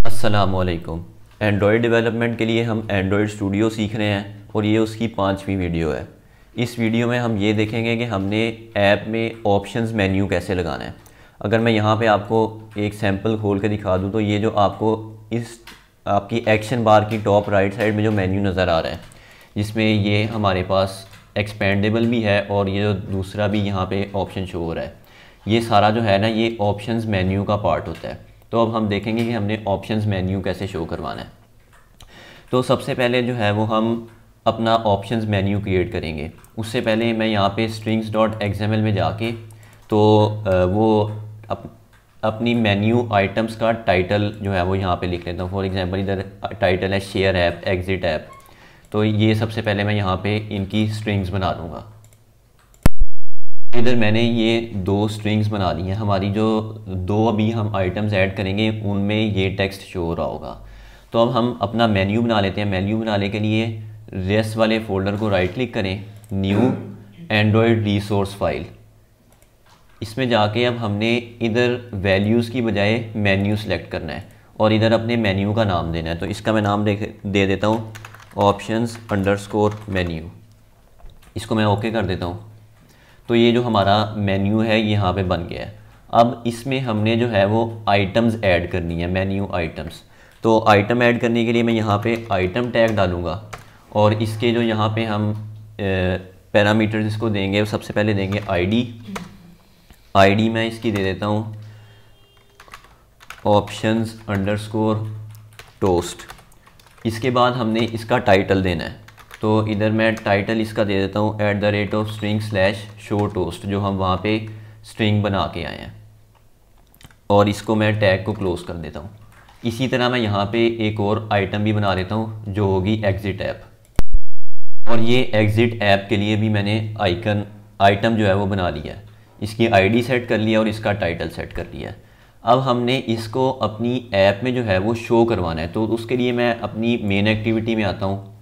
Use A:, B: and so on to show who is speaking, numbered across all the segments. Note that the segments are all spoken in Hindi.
A: अस्सलामुअलैकुम। एंड्रॉयड डेवलपमेंट के लिए हम एंड्रॉयड स्टूडियो सीख रहे हैं और ये उसकी 5वीं वीडियो है। इस वीडियो में हम ये देखेंगे कि हमने ऐप में ऑप्शंस मेन्यू कैसे लगाना है। अगर मैं यहाँ पे आपको एक सैम्पल खोल के दिखा दूँ तो ये जो आपको इस आपकी एक्शन बार की टॉप राइट साइड में जो मेन्यू नज़र आ रहा है, जिसमें ये हमारे पास एक्सपेंडेबल भी है और ये जो दूसरा भी यहाँ पे ऑप्शन शो हो रहा है, ये सारा जो है ना, ये ऑप्शंस मेन्यू का पार्ट होता है। तो अब हम देखेंगे कि हमने ऑप्शंस मेन्यू कैसे शो करवाना है। तो सबसे पहले जो है वो हम अपना ऑप्शंस मेन्यू क्रिएट करेंगे। उससे पहले मैं यहाँ पे strings.xml में जाके तो वो अपनी मेन्यू आइटम्स का टाइटल जो है वो यहाँ पे लिख लेता हूँ। फॉर एग्जांपल इधर टाइटल है शेयर ऐप, एग्जिट ऐप। तो ये सबसे पहले मैं यहाँ पे इनकी स्ट्रिंग्स बना दूँगा। इधर मैंने ये 2 स्ट्रिंग्स बना ली हैं। हमारी जो 2 अभी हम आइटम्स ऐड करेंगे उनमें ये टेक्स्ट शो हो रहा होगा। तो अब हम अपना मेन्यू बना लेते हैं। मेन्यू बनाने के लिए रेस्ट वाले फ़ोल्डर को राइट क्लिक करें, न्यू एंड्रॉयड रिसोर्स फाइल। इसमें जाके अब हमने इधर वैल्यूज़ की बजाय मेन्यू सेलेक्ट करना है और इधर अपने मेन्यू का नाम देना है। तो इसका मैं नाम दे देता हूँ options_menu। इसको मैं ओके कर देता हूँ। तो ये जो हमारा मेन्यू है ये यहाँ पे बन गया है। अब इसमें हमने जो है वो आइटम्स ऐड करनी है, मेन्यू आइटम्स। तो आइटम ऐड करने के लिए मैं यहाँ पे आइटम टैग डालूँगा और इसके जो यहाँ पे हम पैरामीटर्स इसको देंगे, सबसे पहले देंगे आईडी मैं इसकी दे देता हूँ options_toast। इसके बाद हमने इसका टाइटल देना है। तो इधर मैं टाइटल इसका दे देता हूँ @string/showToast, जो हम वहाँ पे स्ट्रिंग बना के आए हैं, और इसको मैं टैग को क्लोज़ कर देता हूँ। इसी तरह मैं यहाँ पे एक और आइटम भी बना लेता हूँ जो होगी एग्जिट ऐप, और ये एग्जिट ऐप के लिए भी मैंने आइटम जो है वो बना लिया है। इसकी आईडी सेट कर लिया और इसका टाइटल सेट कर लिया। अब हमने इसको अपनी ऐप में जो है वो शो करवाना है। तो उसके लिए मैं अपनी मेन एक्टिविटी में आता हूँ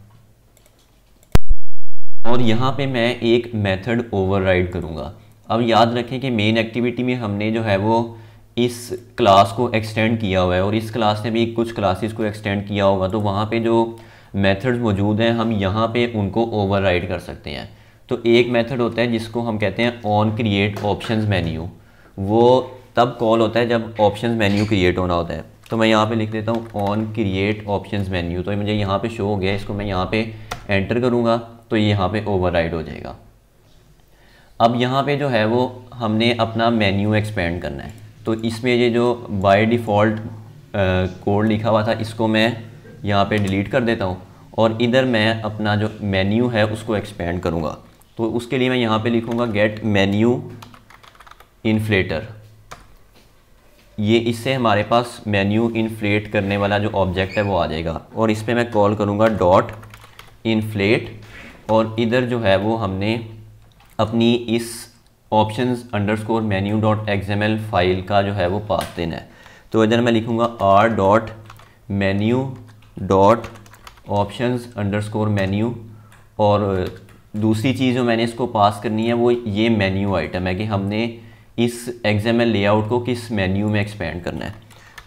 A: और यहाँ पे मैं एक मेथड ओवरराइड करूँगा। अब याद रखें कि मेन एक्टिविटी में हमने जो है वो इस क्लास को एक्सटेंड किया हुआ है और इस क्लास ने भी कुछ क्लासेस को एक्सटेंड किया होगा। तो वहाँ पे जो मेथड्स मौजूद हैं हम यहाँ पे उनको ओवरराइड कर सकते हैं। तो एक मेथड होता है जिसको हम कहते हैं ऑन क्रिएट ऑप्शंस मेन्यू। वो तब कॉल होता है जब ऑप्शंस मेन्यू क्रिएट होना होता है। तो मैं यहाँ पे लिख देता हूँ ऑन क्रिएट ऑप्शंस मेन्यू। तो मुझे यहाँ पे शो हो गया, इसको मैं यहाँ पे एंटर करूँगा तो ये यहाँ पे ओवरराइड हो जाएगा। अब यहाँ पे जो है वो हमने अपना मेन्यू एक्सपेंड करना है। तो इसमें ये जो बाय डिफ़ॉल्ट कोड लिखा हुआ था इसको मैं यहाँ पे डिलीट कर देता हूँ और इधर मैं अपना जो मेन्यू है उसको एक्सपेंड करूँगा। तो उसके लिए मैं यहाँ पे लिखूँगा गेट मेन्यू इन्फ्लेटर। ये इससे हमारे पास मेन्यू इन्फ्लेट करने वाला जो ऑब्जेक्ट है वो आ जाएगा और इस पर मैं कॉल करूँगा डॉट इन्फ्लेट, और इधर जो है वो हमने अपनी इस options_menu.xml फाइल का जो है वो पास देना है। तो इधर मैं लिखूँगा r.menu.options_menu, और दूसरी चीज़ जो मैंने इसको पास करनी है वो ये मेन्यू आइटम है कि हमने इस XML लेआउट को किस मेन्यू में एक्सपेंड करना है।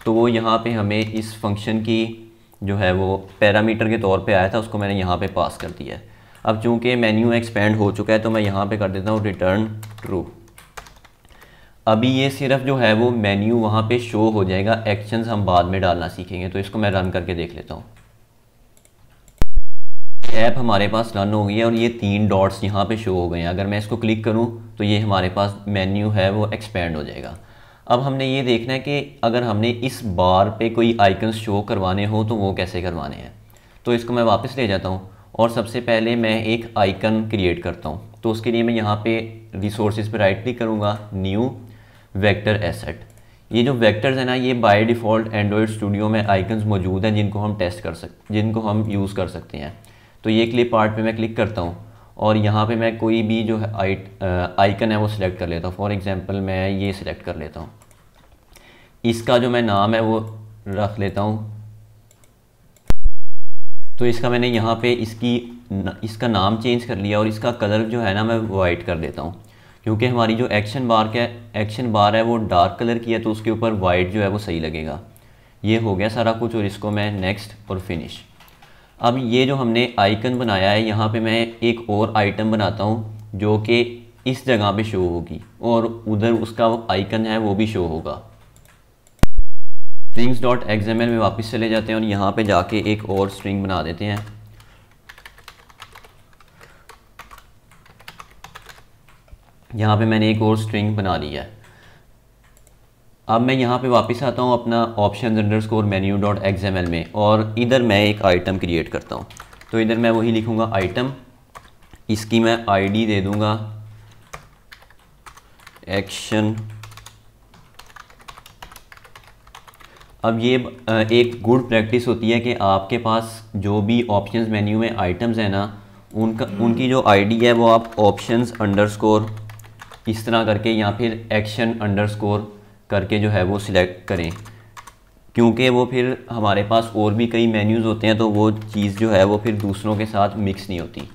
A: तो वो यहाँ पे हमें इस फंक्शन की जो है वो पैरामीटर के तौर पे आया था, उसको मैंने यहाँ पे पास कर दिया है। अब चूँकि मेन्यू एक्सपेंड हो चुका है तो मैं यहाँ पे कर देता हूँ रिटर्न ट्रू। अभी ये सिर्फ जो है वो मेन्यू वहाँ पे शो हो जाएगा, एक्शंस हम बाद में डालना सीखेंगे। तो इसको मैं रन करके देख लेता हूँ। ऐप हमारे पास रन हो गई है और ये 3 डॉट्स यहाँ पे शो हो गए हैं। अगर मैं इसको क्लिक करूँ तो ये हमारे पास मेन्यू है वो एक्सपेंड हो जाएगा। अब हमने ये देखना है कि अगर हमने इस बार पे कोई आइकन्स शो करवाने हो तो वो कैसे करवाने हैं। तो इसको मैं वापस ले जाता हूँ और सबसे पहले मैं एक आइकन क्रिएट करता हूँ। तो उसके लिए मैं यहाँ पे रिसोर्सेज पे राइट क्लिक करूँगा, न्यू वेक्टर एसेट। ये जो वेक्टर्स है ना, ये बाय डिफ़ॉल्ट एंड्रॉयड स्टूडियो में आइकन्स मौजूद हैं जिनको हम जिनको हम यूज़ कर सकते हैं। तो ये क्लिप आर्ट पे मैं क्लिक करता हूँ और यहाँ पे मैं कोई भी जो है आइकन है वो सिलेक्ट कर लेता हूँ। फॉर एग्जांपल मैं ये सिलेक्ट कर लेता हूँ। इसका जो मैं नाम है वो रख लेता हूँ। तो इसका मैंने यहाँ पे इसका नाम चेंज कर लिया और इसका कलर जो है ना मैं वाइट कर देता हूँ, क्योंकि हमारी जो एक्शन बार है वो डार्क कलर की है तो उसके ऊपर वाइट जो है वो सही लगेगा। ये हो गया सारा कुछ और इसको मैं नेक्स्ट और फिनिश। अब ये जो हमने आइकन बनाया है यहाँ पे मैं एक और आइटम बनाता हूँ जो कि इस जगह पे शो होगी और उधर उसका आइकन है वो भी शो होगा। strings.xml में वापस चले जाते हैं और यहाँ पे जाके एक और स्ट्रिंग बना देते हैं। यहाँ पे मैंने एक और स्ट्रिंग बना लिया है। अब मैं यहाँ पे वापस आता हूँ अपना options_menu.xml में और इधर मैं एक आइटम क्रिएट करता हूँ। तो इधर मैं वही लिखूँगा आइटम, इसकी मैं आईडी दे दूँगा एक्शन। अब ये एक गुड प्रैक्टिस होती है कि आपके पास जो भी ऑप्शंस मेन्यू में आइटम्स हैं ना, उनकी जो आईडी है वो आप options_ इस तरह करके या फिर action_ करके जो है वो सिलेक्ट करें, क्योंकि वो फिर हमारे पास और भी कई मेन्यूज़ होते हैं तो वो चीज़ जो है वो फिर दूसरों के साथ मिक्स नहीं होती।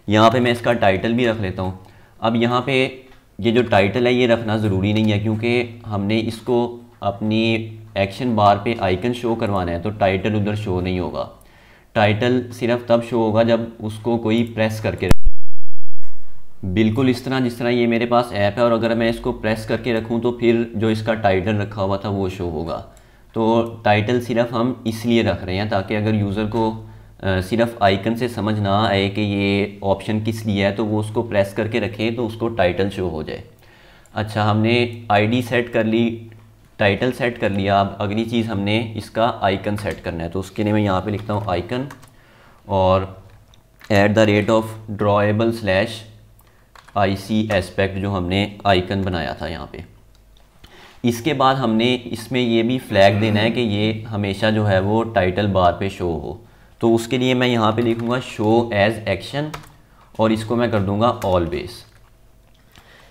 A: यहाँ पे मैं इसका टाइटल भी रख लेता हूँ। अब यहाँ पे ये जो टाइटल है ये रखना ज़रूरी नहीं है, क्योंकि हमने इसको अपनी एक्शन बार पे आइकन शो करवाना है तो टाइटल उधर शो नहीं होगा। टाइटल सिर्फ तब शो होगा जब उसको कोई प्रेस करके बिल्कुल इस तरह जिस तरह ये मेरे पास ऐप है और अगर मैं इसको प्रेस करके रखूं तो फिर जो इसका टाइटल रखा हुआ था वो शो होगा। तो टाइटल सिर्फ हम इसलिए रख रहे हैं ताकि अगर यूज़र को सिर्फ आइकन से समझ ना आए कि ये ऑप्शन किस लिए है तो वो उसको प्रेस करके रखे तो उसको टाइटल शो हो जाए। अच्छा, हमने आईडी सेट कर ली, टाइटल सेट कर लिया। अब अगली चीज़ हमने इसका आइकन सेट करना है। तो उसके लिए मैं यहाँ पे लिखता हूँ आइकन और @drawable/IC एस्पेक्ट जो हमने आइकन बनाया था यहाँ पे। इसके बाद हमने इसमें ये भी फ्लैग देना है कि ये हमेशा जो है वो टाइटल बार पे शो हो। तो उसके लिए मैं यहाँ पे लिखूँगा शो एज एक्शन और इसको मैं कर दूँगा ऑलवेज।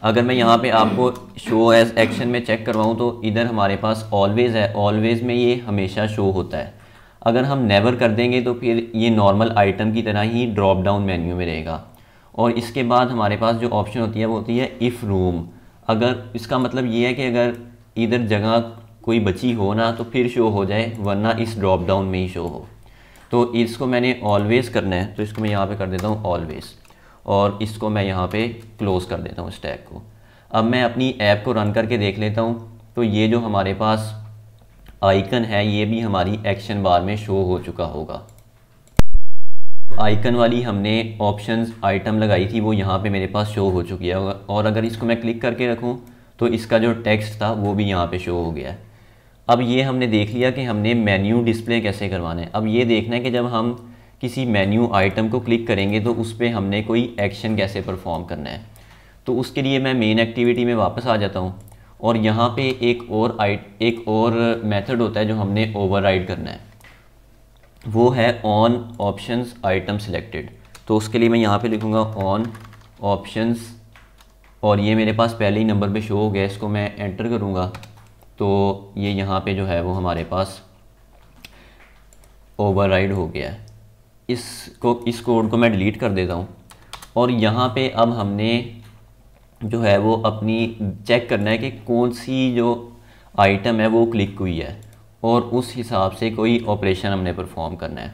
A: अगर मैं यहाँ पे आपको शो एज एक्शन में चेक करवाऊँ तो इधर हमारे पास ऑलवेज है, ऑलवेज में ये हमेशा शो होता है। अगर हम नेवर कर देंगे तो फिर ये नॉर्मल आइटम की तरह ही ड्रॉप डाउन मेन्यू में रहेगा। और इसके बाद हमारे पास जो ऑप्शन होती है वो होती है इफ़ रूम। अगर इसका मतलब ये है कि अगर इधर जगह कोई बची हो ना तो फिर शो हो जाए, वरना इस ड्रॉप डाउन में ही शो हो। तो इसको मैंने ऑलवेज करना है तो इसको मैं यहाँ पे कर देता हूँ ऑलवेज और इसको मैं यहाँ पे क्लोज़ कर देता हूँ स्टैक को। अब मैं अपनी ऐप को रन करके देख लेता हूँ तो ये जो हमारे पास आइकन है ये भी हमारी एक्शन बार में शो हो चुका होगा। आइकन वाली हमने ऑप्शंस आइटम लगाई थी वो यहाँ पे मेरे पास शो हो चुकी है और अगर इसको मैं क्लिक करके रखूँ तो इसका जो टेक्स्ट था वो भी यहाँ पे शो हो गया है। अब ये हमने देख लिया कि हमने मेन्यू डिस्प्ले कैसे करवाना है। अब ये देखना है कि जब हम किसी मेन्यू आइटम को क्लिक करेंगे तो उस पर हमने कोई एक्शन कैसे परफॉर्म करना है। तो उसके लिए मैं मेन एक्टिविटी में वापस आ जाता हूँ और यहाँ पे एक और मेथड होता है जो हमने ओवरराइड करना है, वो है ऑन ऑप्शंस आइटम सिलेक्टेड। तो उसके लिए मैं यहाँ पे लिखूँगा ऑन ऑप्शंस और ये मेरे पास पहले ही नंबर पे शो हो गया। इसको मैं एंटर करूँगा तो ये यहाँ पे जो है वो हमारे पास ओवरराइड हो गया है। इस कोड को मैं डिलीट कर देता हूँ और यहाँ पे अब हमने जो है वो अपनी चेक करना है कि कौन सी जो आइटम है वो क्लिक हुई है और उस हिसाब से कोई ऑपरेशन हमने परफॉर्म करना है।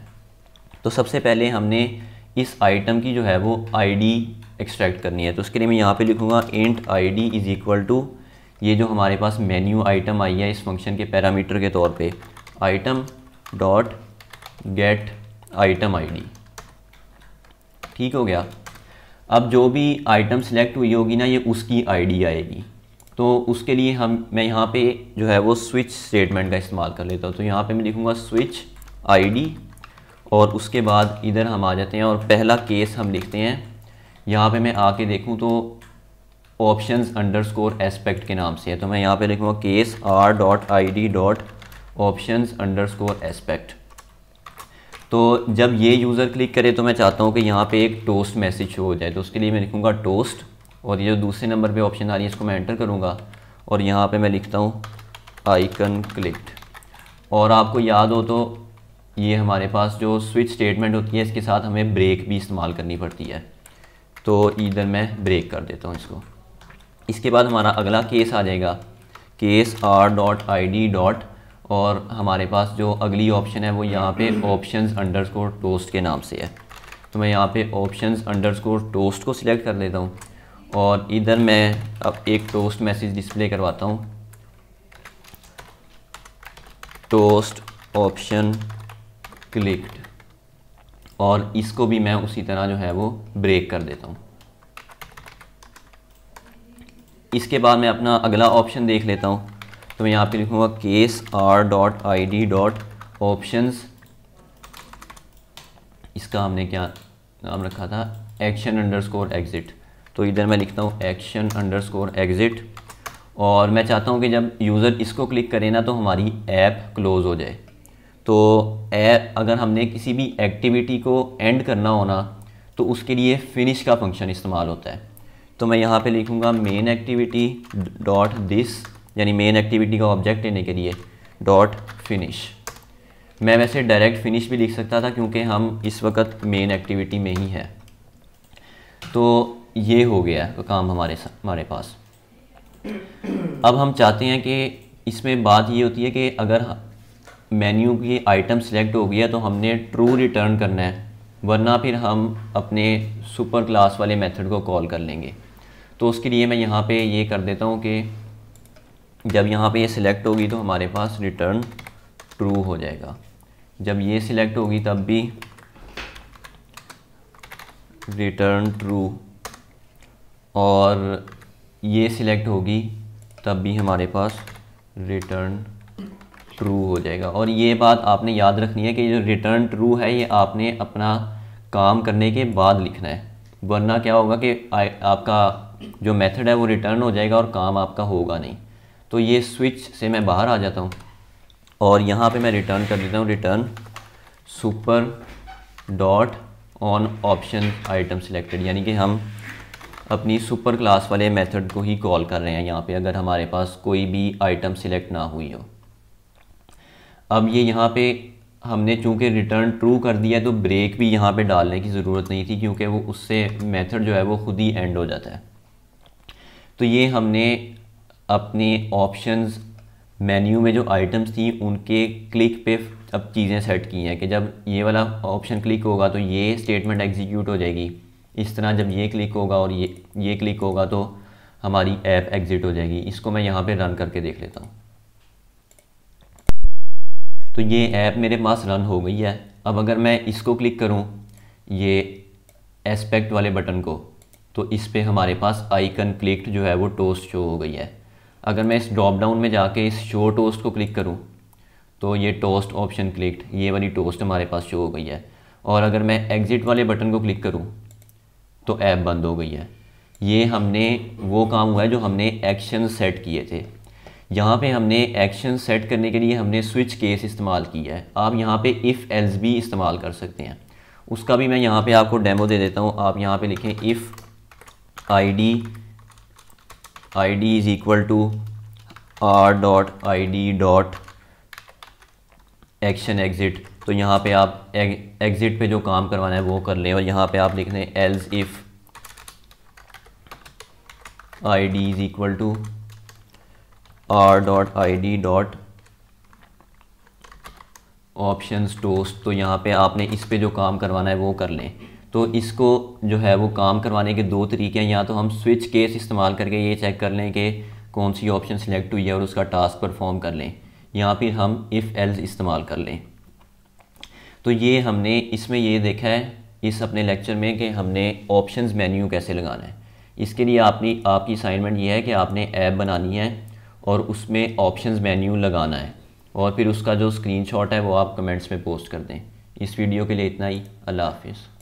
A: तो सबसे पहले हमने इस आइटम की जो है वो आईडी एक्सट्रैक्ट करनी है। तो उसके लिए मैं यहाँ पे लिखूँगा int id is equal to ये जो हमारे पास मेन्यू आइटम आई है इस फंक्शन के पैरामीटर के तौर पे item dot gate item ID. ठीक हो गया। अब जो भी आइटम सेलेक्ट हुई होगी ना ये उसकी आईडी आएगी। तो उसके लिए मैं यहाँ पे जो है वो स्विच स्टेटमेंट का इस्तेमाल कर लेता हूँ। तो यहाँ पे मैं लिखूँगा स्विच आईडी और उसके बाद इधर हम आ जाते हैं और पहला केस हम लिखते हैं। यहाँ पे मैं आके देखूँ तो options_ एस्पेक्ट के नाम से है। तो मैं यहाँ पे लिखूँगा केस r.id.options_ एस्पेक्ट। तो जब ये यूज़र क्लिक करे तो मैं चाहता हूँ कि यहाँ पे एक टोस्ट मैसेज शो हो जाए। तो उसके लिए मैं लिखूँगा टोस्ट और ये जो दूसरे नंबर पे ऑप्शन आ रही है इसको मैं एंटर करूँगा और यहाँ पे मैं लिखता हूँ आइकन क्लिक्ड। और आपको याद हो तो ये हमारे पास जो स्विच स्टेटमेंट होती है इसके साथ हमें ब्रेक भी इस्तेमाल करनी पड़ती है। तो इधर मैं ब्रेक कर देता हूँ इसको। इसके बाद हमारा अगला केस आ जाएगा केस r.id. और हमारे पास जो अगली ऑप्शन है वो यहाँ पे ऑप्शंस अंडरस्कोर टोस्ट के नाम से है। तो मैं यहाँ पे ऑप्शंस अंडरस्कोर टोस्ट को सिलेक्ट कर लेता हूँ और इधर मैं अब एक टोस्ट मैसेज डिस्प्ले करवाता हूँ, टोस्ट ऑप्शन क्लिक्ड, और इसको भी मैं उसी तरह जो है वो ब्रेक कर देता हूँ। इसके बाद मैं अपना अगला ऑप्शन देख लेता हूँ। तो मैं यहाँ पे लिखूँगा केस r.id.options, इसका हमने क्या नाम रखा था, एक्शन अंडरस्कोर एग्ज़िट। तो इधर मैं लिखता हूँ एक्शन अंडरस्कोर एग्ज़िट, और मैं चाहता हूँ कि जब यूज़र इसको क्लिक करे ना तो हमारी ऐप क्लोज़ हो जाए। तो ऐप अगर हमने किसी भी एक्टिविटी को एंड करना हो ना तो उसके लिए फिनिश का फंक्शन इस्तेमाल होता है। तो मैं यहाँ पे लिखूँगा मेन एक्टिविटी डॉट दिस, यानी मेन एक्टिविटी का ऑब्जेक्ट लेने के लिए डॉट फिनिश। मैं वैसे डायरेक्ट फिनिश भी लिख सकता था क्योंकि हम इस वक्त मेन एक्टिविटी में ही है। तो ये हो गया काम हमारे पास। अब हम चाहते हैं कि इसमें बात ये होती है कि अगर मेन्यू की आइटम सेलेक्ट हो गया तो हमने ट्रू रिटर्न करना है, वरना फिर हम अपने सुपर क्लास वाले मेथड को कॉल कर लेंगे। तो उसके लिए मैं यहाँ पे ये कर देता हूँ कि जब यहाँ पे ये सिलेक्ट होगी तो हमारे पास रिटर्न ट्रू हो जाएगा, जब ये सिलेक्ट होगी तब भी रिटर्न ट्रू, और ये सिलेक्ट होगी तब भी हमारे पास रिटर्न ट्रू हो जाएगा। और ये बात आपने याद रखनी है कि जो रिटर्न ट्रू है ये आपने अपना काम करने के बाद लिखना है, वरना क्या होगा कि आपका जो मेथड है वो रिटर्न हो जाएगा और काम आपका होगा नहीं। तो ये स्विच से मैं बाहर आ जाता हूँ और यहाँ पे मैं रिटर्न कर देता हूँ return super dot on option item selected, यानी कि हम अपनी सुपर क्लास वाले मेथड को ही कॉल कर रहे हैं यहाँ पे अगर हमारे पास कोई भी आइटम सिलेक्ट ना हुई हो। अब ये यहाँ पे हमने चूँकि रिटर्न ट्रू कर दिया तो ब्रेक भी यहाँ पे डालने की ज़रूरत नहीं थी क्योंकि वो उससे मेथड जो है वो खुद ही एंड हो जाता है। तो ये हमने अपने ऑप्शंस मेन्यू में जो आइटम्स थी उनके क्लिक पे अब चीज़ें सेट की हैं कि जब ये वाला ऑप्शन क्लिक होगा तो ये स्टेटमेंट एग्जीक्यूट हो जाएगी, इस तरह जब ये क्लिक होगा और ये क्लिक होगा तो हमारी ऐप एग्ज़िट हो जाएगी। इसको मैं यहाँ पे रन करके देख लेता हूँ। तो ये ऐप मेरे पास रन हो गई है। अब अगर मैं इसको क्लिक करूँ ये एस्पेक्ट वाले बटन को, तो इस पे हमारे पास आइकन क्लिक्ड जो है वो टोस्ट शो हो गई है। अगर मैं इस ड्रॉप डाउन में जाके इस शो टोस्ट को क्लिक करूं तो ये टोस्ट ऑप्शन क्लिक्ड, ये वाली टोस्ट हमारे पास शो हो गई है। और अगर मैं एग्ज़िट वाले बटन को क्लिक करूं तो ऐप बंद हो गई है। ये हमने वो काम हुआ है जो हमने एक्शन सेट किए थे। यहाँ पे हमने एक्शन सेट करने के लिए हमने स्विच केस इस्तेमाल किया है। आप यहाँ पे इफ़ एल्स भी इस्तेमाल कर सकते हैं, उसका भी मैं यहाँ पे आपको डेमो दे देता हूँ। आप यहाँ पे लिखें if id is equal to r.id.action exit। तो यहाँ पे आप एग्ज़िट पे जो काम करवाना है वो कर लें, और यहाँ पे आप लिख दें else if id is equal to r.id.options toast. तो यहाँ पे आपने इस पे जो काम करवाना है वो कर लें। तो इसको जो है वो काम करवाने के दो तरीके हैं, या तो हम स्विच केस इस्तेमाल करके ये चेक कर लें कि कौन सी ऑप्शन सिलेक्ट हुई है और उसका टास्क परफॉर्म कर लें, या फिर हम इफ़ एल्स इस्तेमाल कर लें। तो ये हमने इसमें ये देखा है इस अपने लेक्चर में कि हमने ऑप्शंस मेन्यू कैसे लगाना है। इसके लिए आपकी असाइनमेंट ये है कि आपने ऐप बनानी है और उसमें ऑप्शंस मेन्यू लगाना है, और फिर उसका जो स्क्रीनशॉट है वो आप कमेंट्स में पोस्ट कर दें। इस वीडियो के लिए इतना ही। अल्लाह हाफिज़।